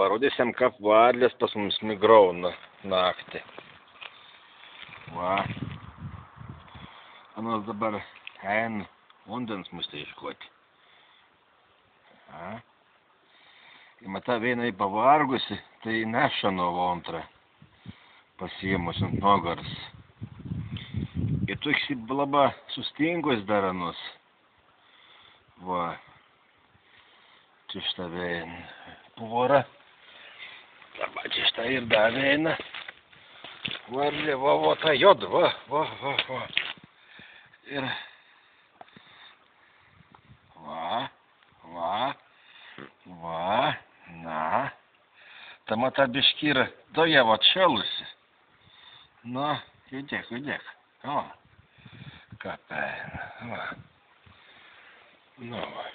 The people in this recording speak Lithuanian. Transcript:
Parodysim, kaip varlės pas mums migrauna naktį. Va. Anos dabar eina vandens mus tai iškoti. Ir matai, vienai pavargusi, tai neša nuo antrą pasiėmus ant nugaras. Ir tu labai sustingus dar anos. Va. Čia šitą eina pora. Arba čia šitą ir dar eina. Varlė, va, ta jod, va. Ir va, na. Ta mata biškyra, doje va atšalusi. Na, judėk. O, ką peina, va. Nu, va.